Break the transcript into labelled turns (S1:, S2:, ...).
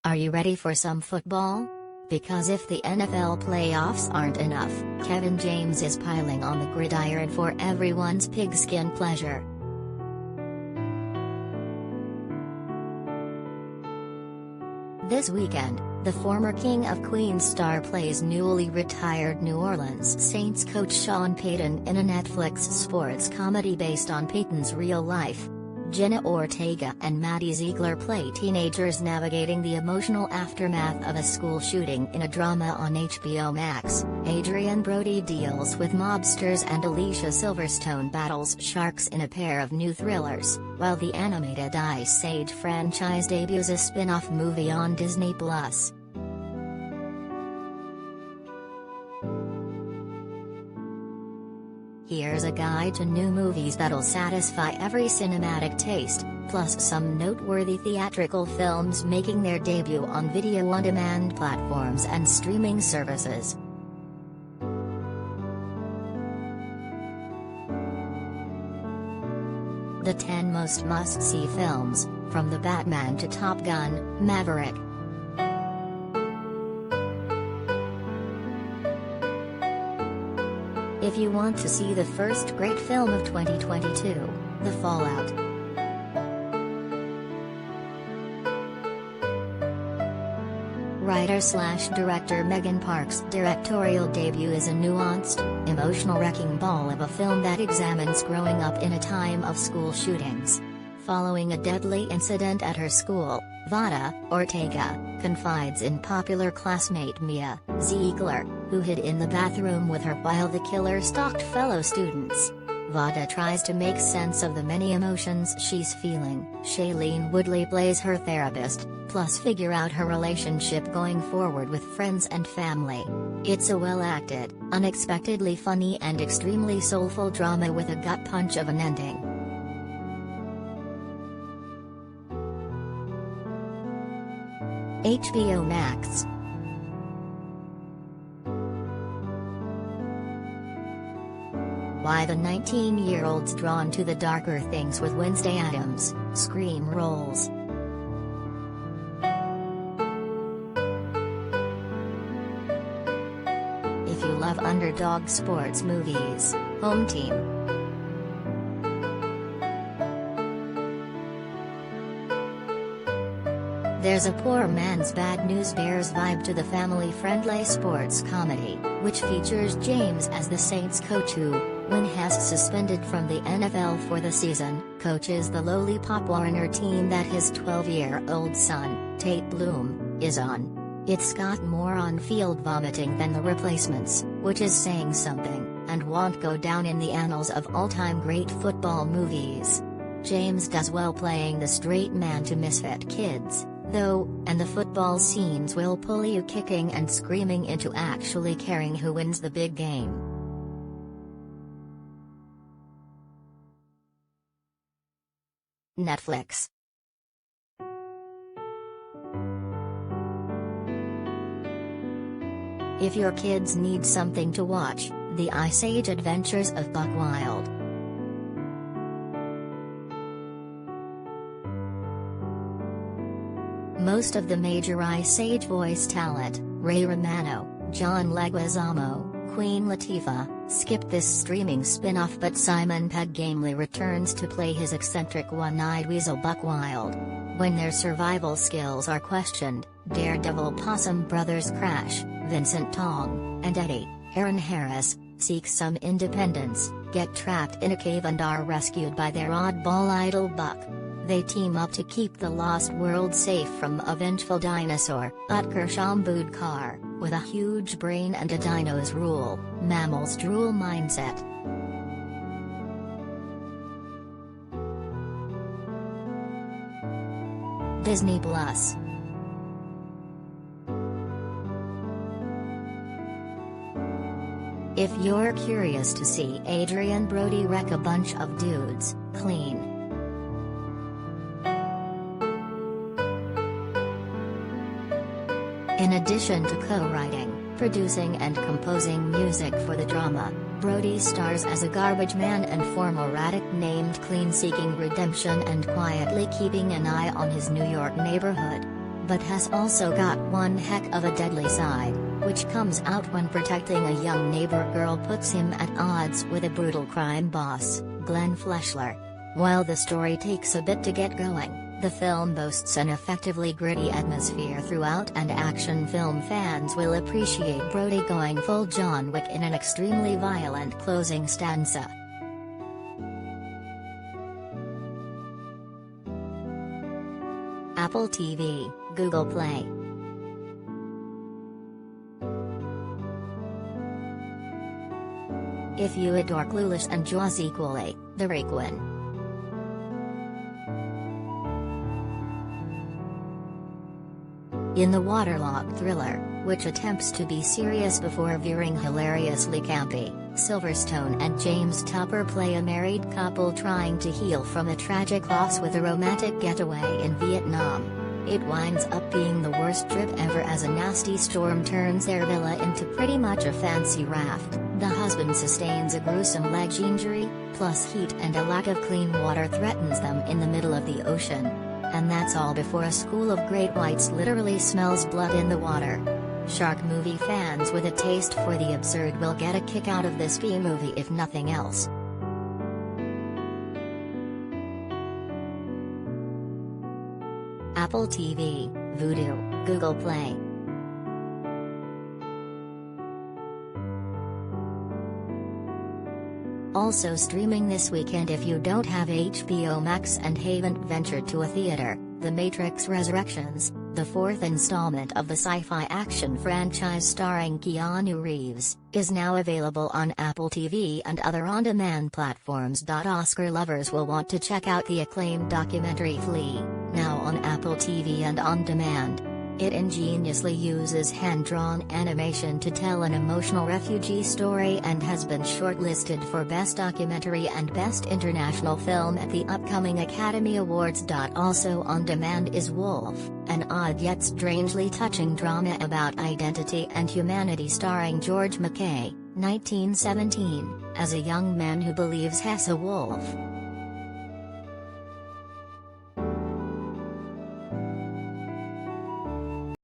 S1: Are you ready for some football? Because if the NFL playoffs aren't enough, Kevin James is piling on the gridiron for everyone's pigskin pleasure. This weekend, the former King of Queens star plays newly retired New Orleans Saints coach Sean Payton in a Netflix sports comedy based on Payton's real life. Jenna, Ortega and Maddie Ziegler play teenagers navigating the emotional aftermath of a school shooting in a drama on HBO Max. Adrien Brody deals with mobsters and Alicia Silverstone battles sharks in a pair of new thrillers, while the animated Ice Age franchise debuts a spin-off movie on Disney+. Here's a guide to new movies that'll satisfy every cinematic taste, plus some noteworthy theatrical films making their debut on video-on-demand platforms and streaming services. The 10 most must-see films, from The Batman to Top Gun: Maverick. If you want to see the first great film of 2022, The Fallout. Writer/director Megan Park's directorial debut is a nuanced, emotional wrecking ball of a film that examines growing up in a time of school shootings. Following a deadly incident at her school, Ortega confides in popular classmate Mia Ziegler, who hid in the bathroom with her while the killer stalked fellow students. Vada tries to make sense of the many emotions she's feeling. Shailene Woodley plays her therapist, plus figure out her relationship going forward with friends and family. It's a well-acted, unexpectedly funny and extremely soulful drama with a gut punch of an ending. HBO Max. Why the 19-year-old's drawn to the darker things with Wednesday Addams, Scream roles. If you love underdog sports movies, Home Team. There's a poor man's bad news bears vibe to the family-friendly sports comedy, which features James as the Saints coach who, when Hess suspended from the NFL for the season, coaches the lowly Pop Warner team that his 12-year-old son, Tate Bloom, is on. It's got more on-field vomiting than The Replacements, which is saying something, and won't go down in the annals of all-time great football movies. James does well playing the straight man to misfit kids, though, and the football scenes will pull you kicking and screaming into actually caring who wins the big game. Netflix. If your kids need something to watch, The Ice Age Adventures of Buck Wild. Most of the major Ice Age voice talent, Ray Romano, John Leguizamo, Queen Latifah, skipped this streaming spin-off, but Simon Pegg gamely returns to play his eccentric one-eyed weasel Buck Wild. When their survival skills are questioned, Daredevil Possum brothers Crash, Vincent Tong, and Eddie, Aaron Harris, seek some independence, get trapped in a cave and are rescued by their oddball idol Buck. They team up to keep the lost world safe from a vengeful dinosaur, Utker Shambudkar, with a huge brain and a dino's rule, mammal's drool mindset. Disney+. If you're curious to see Adrien Brody wreck a bunch of dudes clean. In addition to co-writing, producing and composing music for the drama, Brody stars as a garbage man and former addict named Clean, seeking redemption and quietly keeping an eye on his New York neighborhood. but has also got one heck of a deadly side, which comes out when protecting a young neighbor girl puts him at odds with a brutal crime boss, Glenn Fleshler. While the story takes a bit to get going, the film boasts an effectively gritty atmosphere throughout, and action film fans will appreciate Brody going full John Wick in an extremely violent closing stanza. Apple TV, Google Play. If you adore Clueless and Jaws equally, The Requin. In the waterlogged thriller, which attempts to be serious before veering hilariously campy, Silverstone and James Tupper play a married couple trying to heal from a tragic loss with a romantic getaway in Vietnam. It winds up being the worst trip ever as a nasty storm turns their villa into pretty much a fancy raft. The husband sustains a gruesome leg injury, plus heat and a lack of clean water threatens them in the middle of the ocean. And that's all before a school of great whites literally smells blood in the water. Shark movie fans with a taste for the absurd will get a kick out of this B-movie if nothing else. Apple TV, Vudu, Google Play. Also streaming this weekend if you don't have HBO Max and haven't ventured to a theater, The Matrix Resurrections, the fourth installment of the sci-fi action franchise starring Keanu Reeves, is now available on Apple TV and other on-demand platforms. Oscar lovers will want to check out the acclaimed documentary Flea, now on Apple TV and on demand. It ingeniously uses hand-drawn animation to tell an emotional refugee story and has been shortlisted for Best Documentary and Best International Film at the upcoming Academy Awards. Also on demand is Wolf, an odd yet strangely touching drama about identity and humanity starring George McKay, 1917, as a young man who believes he's a wolf.